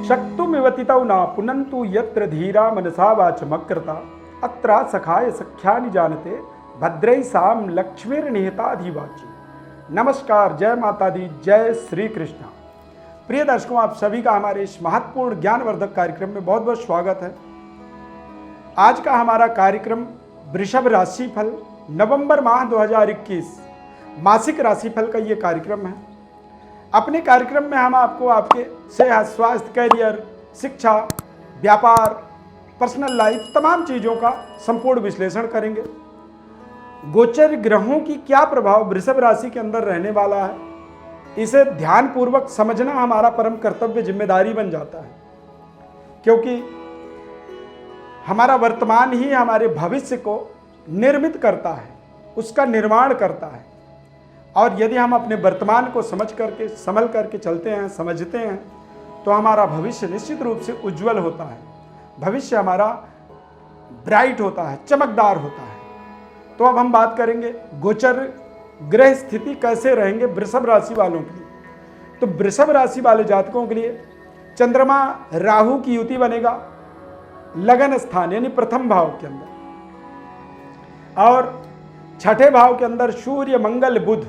शक्तुमिवतितौ न पुनन्तु यत्र धीरा मनसा वाचमकृता अत्रा सखाय सख्यानि जानते भद्रै साम लक्ष्मीर्निहिताधिवाची। नमस्कार, जय माता दी, जय श्री कृष्ण। प्रिय दर्शकों, आप सभी का हमारे इस महत्वपूर्ण ज्ञानवर्धक कार्यक्रम में बहुत बहुत स्वागत है। आज का हमारा कार्यक्रम वृषभ राशिफल नवंबर माह 2021 मासिक राशिफल का ये कार्यक्रम है। अपने कार्यक्रम में हम आपको आपके सेहत, स्वास्थ्य, कैरियर, शिक्षा, व्यापार, पर्सनल लाइफ, तमाम चीज़ों का संपूर्ण विश्लेषण करेंगे। गोचर ग्रहों की क्या प्रभाव वृषभ राशि के अंदर रहने वाला है, इसे ध्यानपूर्वक समझना हमारा परम कर्तव्य, जिम्मेदारी बन जाता है, क्योंकि हमारा वर्तमान ही हमारे भविष्य को निर्मित करता है, उसका निर्माण करता है। और यदि हम अपने वर्तमान को समझ करके, संभल करके चलते हैं, समझते हैं, तो हमारा भविष्य निश्चित रूप से उज्जवल होता है, भविष्य हमारा ब्राइट होता है, चमकदार होता है। तो अब हम बात करेंगे गोचर ग्रह स्थिति कैसे रहेंगे वृषभ राशि वालों के लिए। तो वृषभ राशि वाले जातकों के लिए चंद्रमा राहु की युति बनेगा लगन स्थान यानी प्रथम भाव के अंदर, और छठे भाव के अंदर सूर्य मंगल बुध,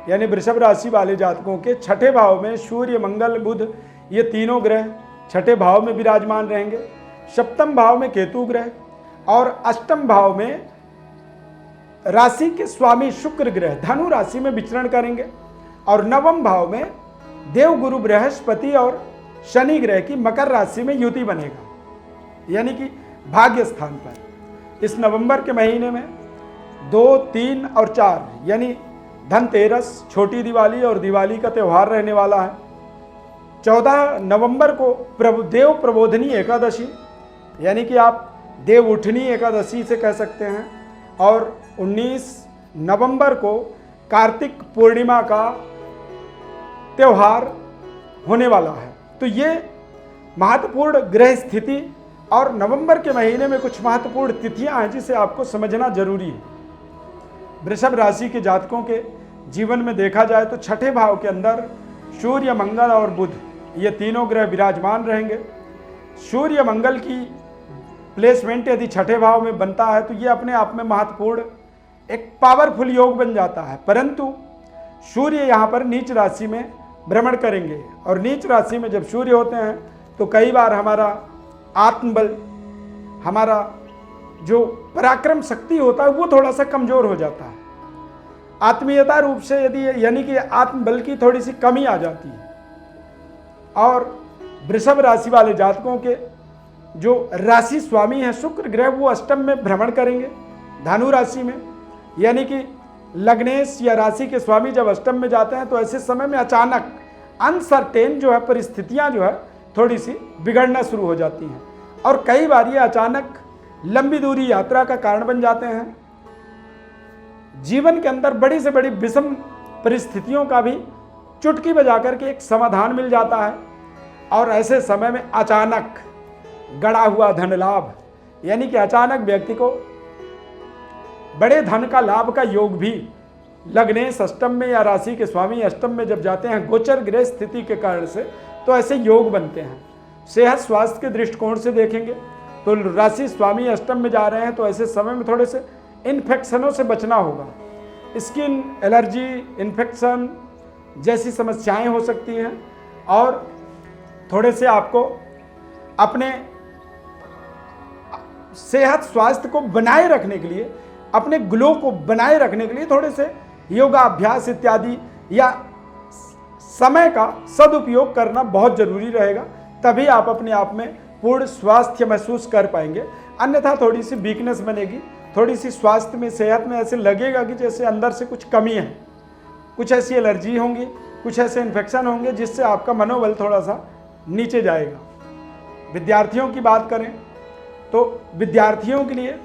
यानी वृषभ राशि वाले जातकों के छठे भाव में सूर्य मंगल बुध, ये तीनों ग्रह छठे भाव में विराजमान रहेंगे। सप्तम भाव में केतु ग्रह और अष्टम भाव में राशि के स्वामी शुक्र ग्रह धनु राशि में विचरण करेंगे, और नवम भाव में देवगुरु बृहस्पति और शनि ग्रह की मकर राशि में युति बनेगा, यानी कि भाग्य स्थान पर। इस नवंबर के महीने में 2, 3 और 4 यानी धनतेरस, छोटी दिवाली और दिवाली का त्यौहार रहने वाला है। 14 नवंबर को देव प्रबोधनी एकादशी, यानी कि आप देव उठनी एकादशी से कह सकते हैं, और 19 नवंबर को कार्तिक पूर्णिमा का त्यौहार होने वाला है। तो ये महत्वपूर्ण ग्रह स्थिति, और नवंबर के महीने में कुछ महत्वपूर्ण तिथियां हैं जिसे आपको समझना जरूरी है। वृषभ राशि के जातकों के जीवन में देखा जाए तो छठे भाव के अंदर सूर्य, मंगल और बुध, ये तीनों ग्रह विराजमान रहेंगे। सूर्य मंगल की प्लेसमेंट यदि छठे भाव में बनता है तो ये अपने आप में महत्वपूर्ण एक पावरफुल योग बन जाता है, परंतु सूर्य यहाँ पर नीच राशि में भ्रमण करेंगे, और नीच राशि में जब सूर्य होते हैं तो कई बार हमारा आत्मबल, हमारा जो पराक्रम शक्ति होता है वो थोड़ा सा कमजोर हो जाता है। आत्मीयता रूप से यदि, यानी कि आत्मबल की थोड़ी सी कमी आ जाती है। और वृषभ राशि वाले जातकों के जो राशि स्वामी है शुक्र ग्रह, वो अष्टम में भ्रमण करेंगे धनु राशि में, यानी कि लग्नेश या राशि के स्वामी जब अष्टम में जाते हैं तो ऐसे समय में अचानक अनसर्टेन जो है परिस्थितियां जो है थोड़ी सी बिगड़ना शुरू हो जाती हैं, और कई बार ये अचानक लंबी दूरी यात्रा का कारण बन जाते हैं। जीवन के अंदर बड़ी से बड़ी विषम परिस्थितियों का भी चुटकी बजा करके एक समाधान मिल जाता है, और ऐसे समय में अचानक गड़ा हुआ धन लाभ, यानी कि अचानक व्यक्ति को बड़े धन का लाभ का योग भी लग्नेश अष्टम में या राशि के स्वामी अष्टम में जब जाते हैं गोचर ग्रह स्थिति के कारण से, तो ऐसे योग बनते हैं। सेहत स्वास्थ्य के दृष्टिकोण से देखेंगे तो राशि स्वामी अष्टम में जा रहे हैं तो ऐसे समय में थोड़े से इन्फेक्शनों से बचना होगा। स्किन एलर्जी, इन्फेक्शन जैसी समस्याएं हो सकती हैं, और थोड़े से आपको अपने सेहत स्वास्थ्य को बनाए रखने के लिए, अपने ग्लो को बनाए रखने के लिए थोड़े से योगाभ्यास इत्यादि या समय का सदुपयोग करना बहुत जरूरी रहेगा, तभी आप अपने आप में पूर्ण स्वास्थ्य महसूस कर पाएंगे। अन्यथा थोड़ी सी वीकनेस बनेगी, थोड़ी सी स्वास्थ्य में, सेहत में ऐसे लगेगा कि जैसे अंदर से कुछ कमी है, कुछ ऐसी एलर्जी होंगी, कुछ ऐसे इन्फेक्शन होंगे जिससे आपका मनोबल थोड़ा सा नीचे जाएगा। विद्यार्थियों की बात करें तो विद्यार्थियों के लिए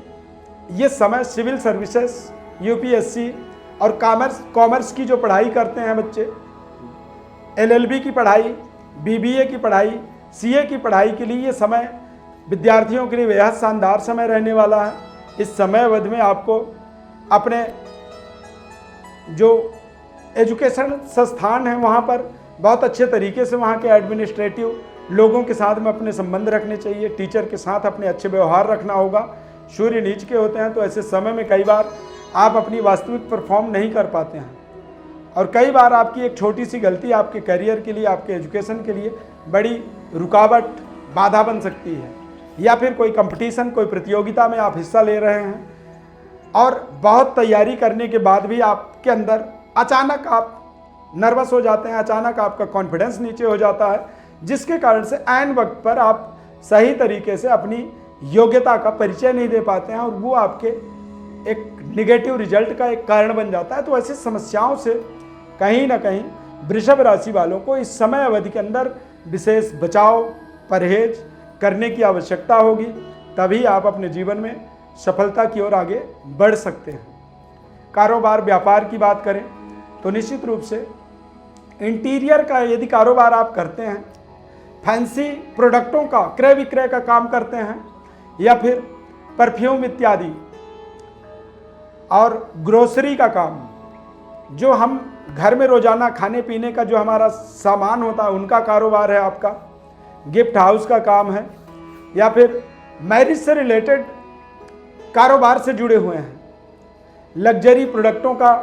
ये समय सिविल सर्विसेज, यूपीएससी और कॉमर्स की जो पढ़ाई करते हैं बच्चे, एलएलबी की पढ़ाई, बीबीए की पढ़ाई, सीए की पढ़ाई के लिए ये समय विद्यार्थियों के लिए बेहद शानदार समय रहने वाला है। इस समय अवधि में आपको अपने जो एजुकेशन संस्थान है वहाँ पर बहुत अच्छे तरीके से वहाँ के एडमिनिस्ट्रेटिव लोगों के साथ में अपने संबंध रखने चाहिए, टीचर के साथ अपने अच्छे व्यवहार रखना होगा। सूर्य नीच के होते हैं तो ऐसे समय में कई बार आप अपनी वास्तविक परफॉर्म नहीं कर पाते हैं और कई बार आपकी एक छोटी सी गलती आपके करियर के लिए, आपके एजुकेशन के लिए बड़ी रुकावट, बाधा बन सकती है। या फिर कोई कंपटीशन, कोई प्रतियोगिता में आप हिस्सा ले रहे हैं और बहुत तैयारी करने के बाद भी आपके अंदर अचानक आप नर्वस हो जाते हैं, अचानक आपका कॉन्फिडेंस नीचे हो जाता है, जिसके कारण से ऐन वक्त पर आप सही तरीके से अपनी योग्यता का परिचय नहीं दे पाते हैं और वो आपके एक निगेटिव रिजल्ट का एक कारण बन जाता है। तो ऐसी समस्याओं से कहीं ना कहीं वृषभ राशि वालों को इस समय अवधि के अंदर विशेष बचाव, परहेज करने की आवश्यकता होगी, तभी आप अपने जीवन में सफलता की ओर आगे बढ़ सकते हैं। कारोबार, व्यापार की बात करें तो निश्चित रूप से इंटीरियर का यदि कारोबार आप करते हैं, फैंसी प्रोडक्टों का क्रय विक्रय का काम करते हैं या फिर परफ्यूम इत्यादि और ग्रोसरी का काम, जो हम घर में रोजाना खाने पीने का जो हमारा सामान होता है उनका कारोबार है आपका, गिफ्ट हाउस का काम है या फिर मैरिज से रिलेटेड कारोबार से जुड़े हुए हैं, लग्जरी प्रोडक्टों का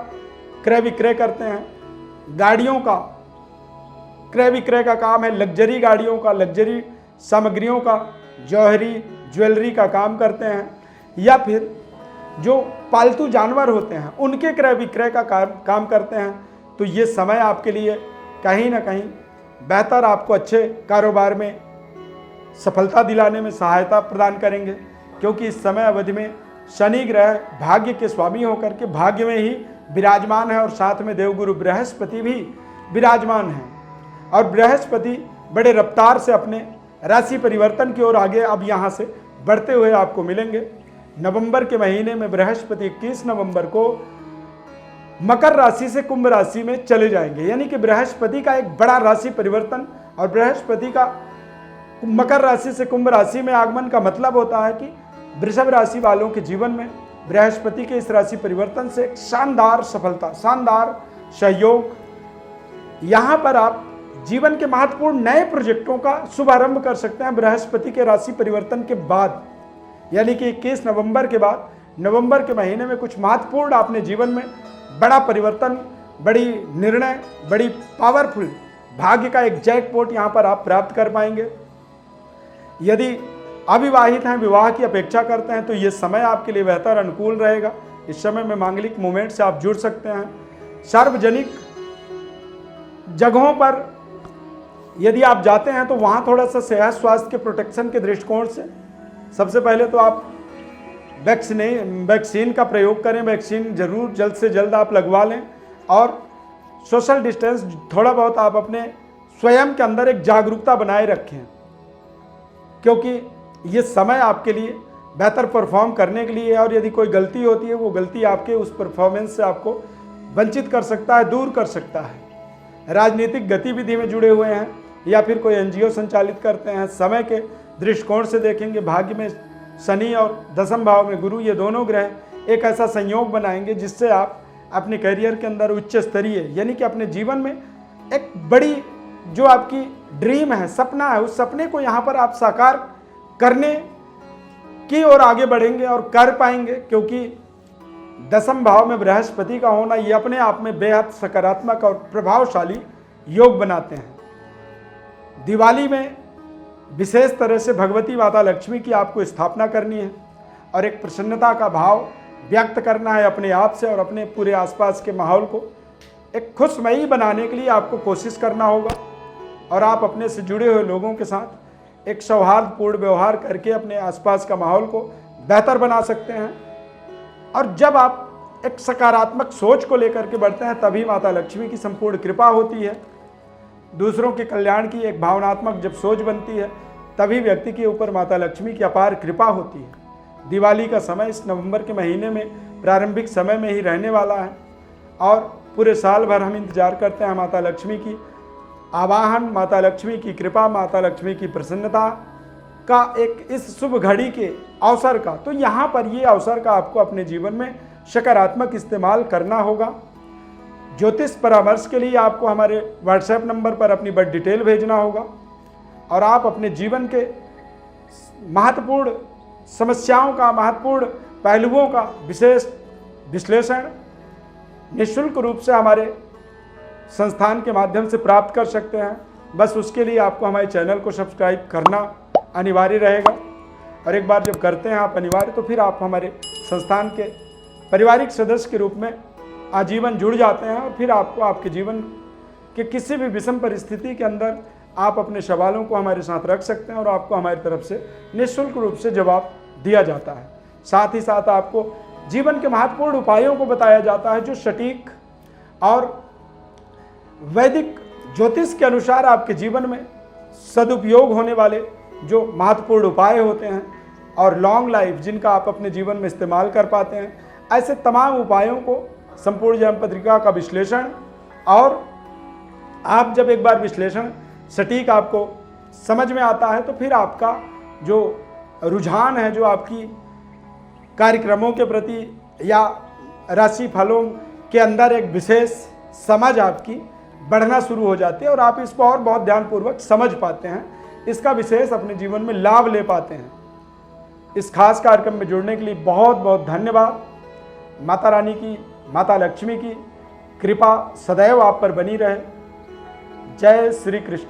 क्रय विक्रय करते हैं, गाड़ियों का क्रय विक्रय का काम है, लग्जरी गाड़ियों का, लग्जरी सामग्रियों का, जौहरी ज्वेलरी का काम करते हैं या फिर जो पालतू जानवर होते हैं उनके क्रय विक्रय का काम करते हैं। तो ये समय आपके लिए कहीं ना कहीं बेहतर, आपको अच्छे कारोबार में सफलता दिलाने में सहायता प्रदान करेंगे, क्योंकि इस समय अवधि में शनि ग्रह भाग्य के स्वामी होकर के भाग्य में ही विराजमान है और साथ में देवगुरु बृहस्पति भी विराजमान है और बृहस्पति बड़े रफ्तार से अपने राशि परिवर्तन की ओर आगे अब यहाँ से बढ़ते हुए आपको मिलेंगे। नवंबर के महीने में बृहस्पति 21 नवंबर को मकर राशि से कुंभ राशि में चले जाएंगे, यानी कि बृहस्पति का एक बड़ा राशि परिवर्तन और बृहस्पति का मकर राशि से कुंभ राशि में आगमन का मतलब होता है कि वृषभ राशि वालों के जीवन में बृहस्पति के इस राशि परिवर्तन से एक शानदार सफलता, शानदार सहयोग, यहाँ पर आप जीवन के महत्वपूर्ण नए प्रोजेक्टों का शुभारंभ कर सकते हैं बृहस्पति के राशि परिवर्तन के बाद, यानी कि 21 नवंबर के बाद नवंबर के महीने में कुछ महत्वपूर्ण आपने जीवन में बड़ा परिवर्तन, बड़ी निर्णय, बड़ी पावरफुल भाग्य का एक जैकपॉट यहाँ पर आप प्राप्त कर पाएंगे। यदि अविवाहित हैं, विवाह की अपेक्षा करते हैं, तो ये समय आपके लिए बेहतर अनुकूल रहेगा। इस समय में मांगलिक मूवमेंट से आप जुड़ सकते हैं। सार्वजनिक जगहों पर यदि आप जाते हैं तो वहाँ थोड़ा सा सेहत स्वास्थ्य के प्रोटेक्शन के दृष्टिकोण से सबसे पहले तो आप वैक्सीन का प्रयोग करें। वैक्सीन जरूर जल्द से जल्द आप लगवा लें और सोशल डिस्टेंस थोड़ा बहुत आप अपने स्वयं के अंदर एक जागरूकता बनाए रखें, क्योंकि ये समय आपके लिए बेहतर परफॉर्म करने के लिए है और यदि कोई गलती होती है वो गलती आपके उस परफॉर्मेंस से आपको वंचित कर सकता है, दूर कर सकता है। राजनीतिक गतिविधि में जुड़े हुए हैं या फिर कोई एनजीओ संचालित करते हैं, समय के दृष्टिकोण से देखेंगे, भाग्य में शनि और दसम भाव में गुरु, ये दोनों ग्रह एक ऐसा संयोग बनाएंगे जिससे आप अपने करियर के अंदर उच्च स्तरीय, यानी कि अपने जीवन में एक बड़ी जो आपकी ड्रीम है, सपना है, उस सपने को यहाँ पर आप साकार करने की ओर आगे बढ़ेंगे और कर पाएंगे, क्योंकि दसम भाव में बृहस्पति का होना ये अपने आप में बेहद सकारात्मक और प्रभावशाली योग बनाते हैं। दिवाली में विशेष तरह से भगवती माता लक्ष्मी की आपको स्थापना करनी है और एक प्रसन्नता का भाव व्यक्त करना है अपने आप से और अपने पूरे आसपास के माहौल को एक खुशमयी बनाने के लिए आपको कोशिश करना होगा और आप अपने से जुड़े हुए लोगों के साथ एक सौहार्दपूर्ण व्यवहार करके अपने आसपास का माहौल को बेहतर बना सकते हैं। और जब आप एक सकारात्मक सोच को लेकर के बढ़ते हैं तभी माता लक्ष्मी की संपूर्ण कृपा होती है। दूसरों के कल्याण की एक भावनात्मक जब सोच बनती है तभी व्यक्ति के ऊपर माता लक्ष्मी की अपार कृपा होती है। दिवाली का समय इस नवंबर के महीने में प्रारंभिक समय में ही रहने वाला है और पूरे साल भर हम इंतजार करते हैं माता लक्ष्मी की आवाहन, माता लक्ष्मी की कृपा, माता लक्ष्मी की प्रसन्नता का एक इस शुभ घड़ी के अवसर का। तो यहाँ पर ये अवसर का आपको अपने जीवन में सकारात्मक इस्तेमाल करना होगा। ज्योतिष परामर्श के लिए आपको हमारे व्हाट्सएप नंबर पर अपनी बर्थ डिटेल भेजना होगा। और आप अपने जीवन के महत्वपूर्ण समस्याओं का, महत्वपूर्ण पहलुओं का विशेष विश्लेषण निःशुल्क रूप से हमारे संस्थान के माध्यम से प्राप्त कर सकते हैं। बस उसके लिए आपको हमारे चैनल को सब्सक्राइब करना अनिवार्य रहेगा, और एक बार जब करते हैं आप अनिवार्य, तो फिर आप हमारे संस्थान के पारिवारिक सदस्य के रूप में आजीवन जुड़ जाते हैं, और फिर आपको आपके जीवन के किसी भी विषम परिस्थिति के अंदर आप अपने सवालों को हमारे साथ रख सकते हैं और आपको हमारी तरफ से निःशुल्क रूप से जवाब दिया जाता है। साथ ही साथ आपको जीवन के महत्वपूर्ण उपायों को बताया जाता है, जो सटीक और वैदिक ज्योतिष के अनुसार आपके जीवन में सदुपयोग होने वाले जो महत्वपूर्ण उपाय होते हैं, और लॉन्ग लाइफ जिनका आप अपने जीवन में इस्तेमाल कर पाते हैं, ऐसे तमाम उपायों को संपूर्ण जैम पत्रिका का विश्लेषण, और आप जब एक बार विश्लेषण सटीक आपको समझ में आता है, तो फिर आपका जो रुझान है, जो आपकी कार्यक्रमों के प्रति या राशि फलों के अंदर एक विशेष समझ आपकी बढ़ना शुरू हो जाती है, और आप इसको और बहुत ध्यानपूर्वक समझ पाते हैं, इसका विशेष अपने जीवन में लाभ ले पाते हैं। इस खास कार्यक्रम में जुड़ने के लिए बहुत बहुत धन्यवाद। माता रानी की, माता लक्ष्मी की कृपा सदैव आप पर बनी रहे। जय श्री कृष्ण।